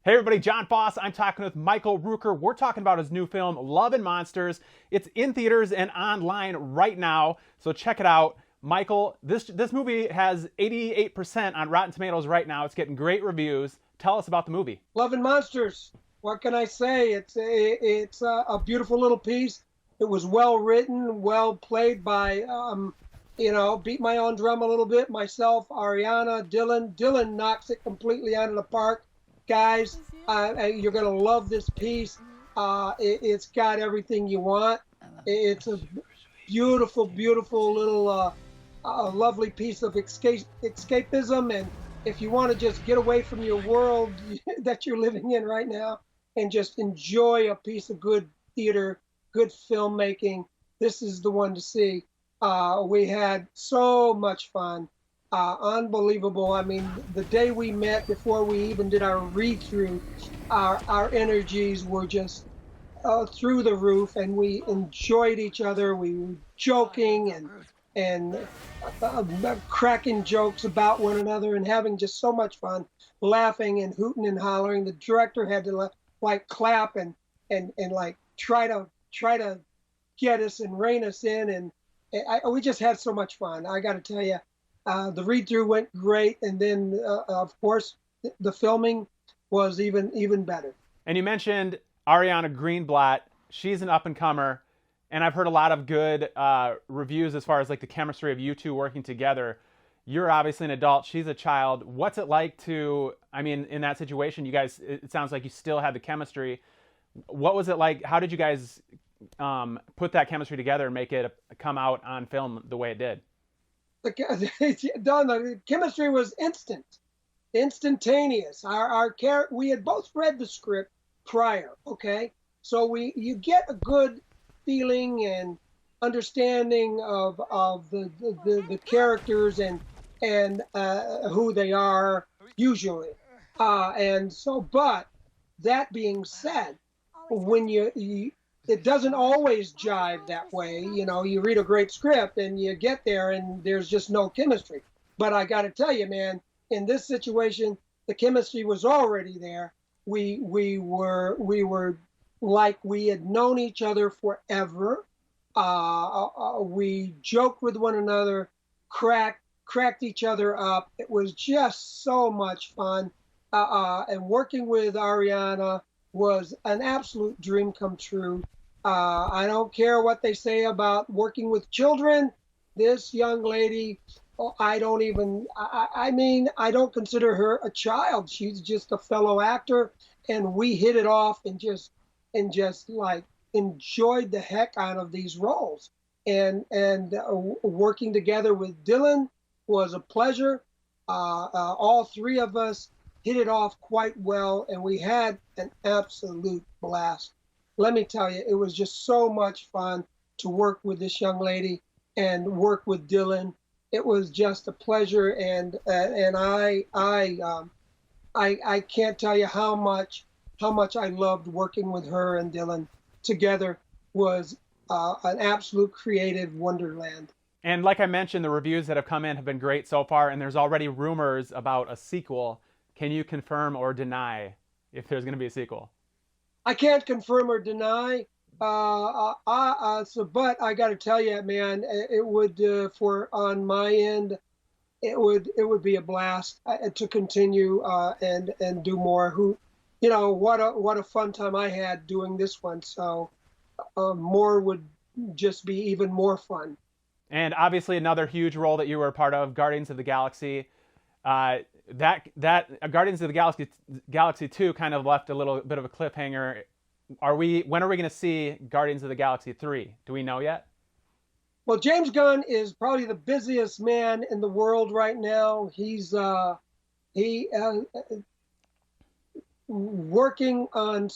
Hey everybody, John Foss. I'm talking with Michael Rooker. We're talking about his new film, Love and Monsters. It's in theaters and online right now, so check it out. Michael, this movie has 88% on Rotten Tomatoes right now. It's getting great reviews. Tell us about the movie. Love and Monsters. What can I say? It's a beautiful little piece. It was well written, well played by beat my own drum a little bit. Myself, Ariana, Dylan. Dylan knocks it completely out of the park. Guys, you're gonna love this piece. It's got everything you want. It's a beautiful, beautiful little, lovely piece of escapism. And if you want to just get away from your world that you're living in right now and just enjoy a piece of good theater, good filmmaking, this is the one to see. We had so much fun. Unbelievable. I mean, the day we met, before we even did our read-through, our energies were just through the roof, and we enjoyed each other. We were joking and cracking jokes about one another and having just so much fun, laughing and hooting and hollering. The director had to like clap and like try to get us and rein us in, and we just had so much fun. I got to tell you. The read-through went great, and then, of course, the filming was even better. And you mentioned Ariana Greenblatt. She's an up-and-comer, and I've heard a lot of good reviews as far as like the chemistry of you two working together. You're obviously an adult. She's a child. What's it like in that situation, you guys, it sounds like you still had the chemistry. What was it like? How did you guys put that chemistry together and make it come out on film the way it did? The chemistry was instantaneous. We had both read the script prior, okay? So you get a good feeling and understanding of the characters and who they are usually. But that being said, when it doesn't always jive that way. You know, you read a great script and you get there and there's just no chemistry. But I got to tell you, man, in this situation, the chemistry was already there. We were like we had known each other forever. We joked with one another, cracked each other up. It was just so much fun. And working with Ariana was an absolute dream come true. I don't care what they say about working with children. This young lady, I don't consider her a child. She's just a fellow actor, and we hit it off and just like enjoyed the heck out of these roles. And working together with Dylan was a pleasure. All three of us hit it off quite well, and we had an absolute blast. Let me tell you, it was just so much fun to work with this young lady and work with Dylan. It was just a pleasure, and I can't tell you how much I loved working with her and Dylan together. Was an absolute creative wonderland. And like I mentioned, the reviews that have come in have been great so far, and there's already rumors about a sequel. Can you confirm or deny if there's going to be a sequel? I can't confirm or deny. But I got to tell you, man, it would on my end, it would be a blast to continue and do more. What a fun time I had doing this one. So more would just be even more fun. And obviously, another huge role that you were a part of, Guardians of the Galaxy. That Guardians of the Galaxy 2 kind of left a little bit of a cliffhanger. When are we going to see Guardians of the Galaxy 3? Do we know yet? Well, James Gunn is probably the busiest man in the world right now. He's working on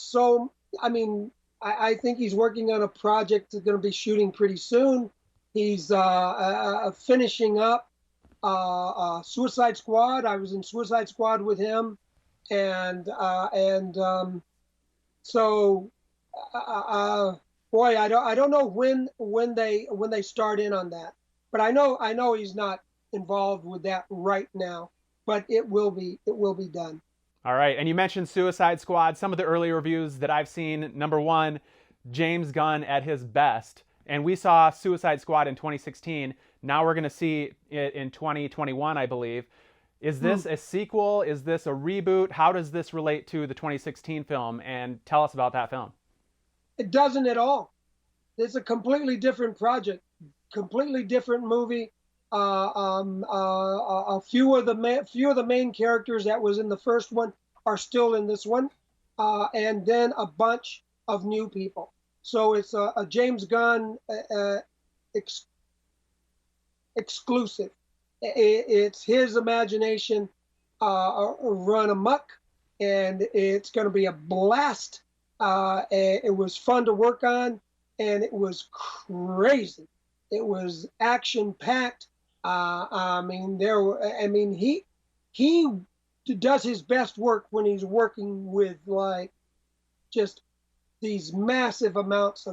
I think he's working on a project that's going to be shooting pretty soon. He's finishing up Suicide Squad. I was in Suicide Squad with him, boy, I don't know when they start in on that, but I know he's not involved with that right now, but it will be done. All right, and you mentioned Suicide Squad. Some of the early reviews that I've seen, number one, James Gunn at his best. And we saw Suicide Squad in 2016. Now we're going to see it in 2021, I believe. Is this a sequel? Is this a reboot? How does this relate to the 2016 film? And tell us about that film. It doesn't at all. It's a completely different project, completely different movie. A few of the main characters that was in the first one are still in this one, and then a bunch of new people. So it's a James Gunn exclusive. It's his imagination run amok, and it's going to be a blast. It was fun to work on, and it was crazy. It was action packed. He does his best work when he's working with like just these massive amounts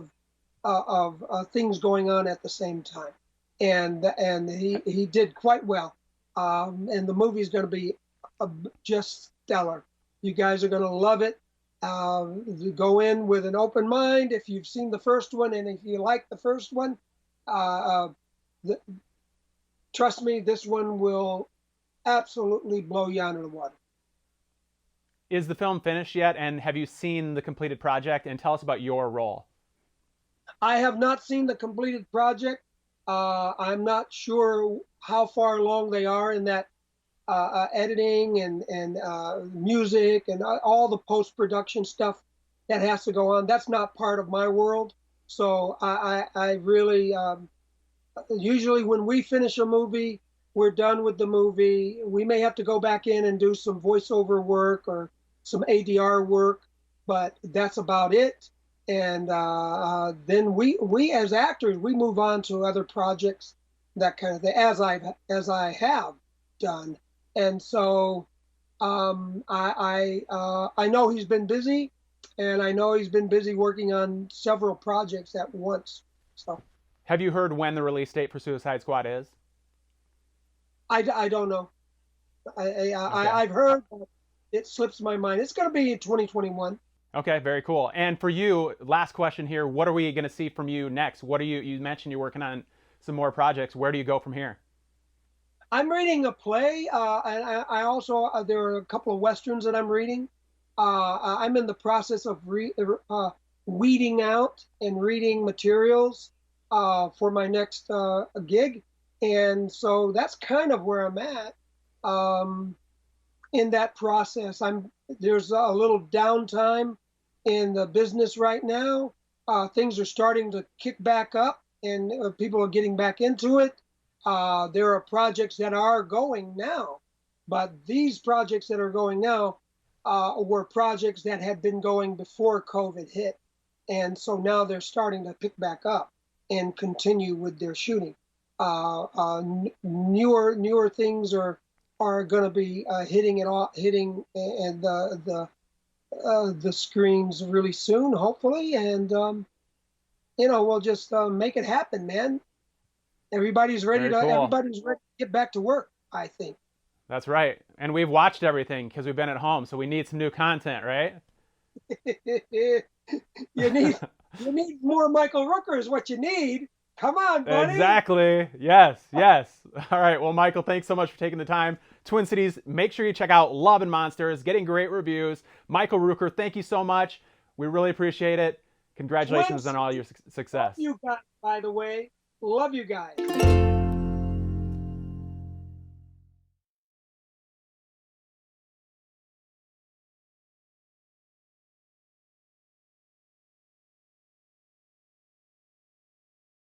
of things going on at the same time, and he did quite well. And the movie's going to be just stellar. You guys are going to love it. You go in with an open mind if you've seen the first one, and if you like the first one, trust me, this one will absolutely blow you out of the water. Is the film finished yet? And have you seen the completed project? And tell us about your role. I have not seen the completed project. I'm not sure how far along they are in that editing and music and all the post-production stuff that has to go on. That's not part of my world. So I really, usually when we finish a movie, we're done with the movie. We may have to go back in and do some voiceover work or some ADR work, but that's about it. And then we as actors, we move on to other projects, that kind of thing, as I have done. And so I know he's been busy, and I know he's been busy working on several projects at once. So, have you heard when the release date for Suicide Squad is? I don't know. Okay. I've heard, but it slips my mind. It's going to be in 2021. Okay, very cool. And for you, last question here, what are we going to see from you next? What are you mentioned you're working on some more projects. Where do you go from here? I'm reading a play, and I also, there are a couple of Westerns that I'm reading. I'm in the process of weeding out and reading materials for my next gig. And so that's kind of where I'm at in that process. There's a little downtime in the business right now. Things are starting to kick back up, and people are getting back into it. There are projects that are going now, but these projects that are going now were projects that had been going before COVID hit. And so now they're starting to pick back up and continue with their shooting. Newer things are going to be hitting the screens really soon, hopefully, and we'll just make it happen, man. Everybody's ready to get back to work, I think. That's right. And we've watched everything because we've been at home, so we need some new content, right? You need more Michael Rooker is what you need. Come on, buddy. Exactly. Yes. All right. Well, Michael, thanks so much for taking the time. Twin Cities, make sure you check out Love and Monsters, getting great reviews. Michael Rooker, thank you so much. We really appreciate it. Congratulations on all your success. Love you guys, by the way. Love you guys.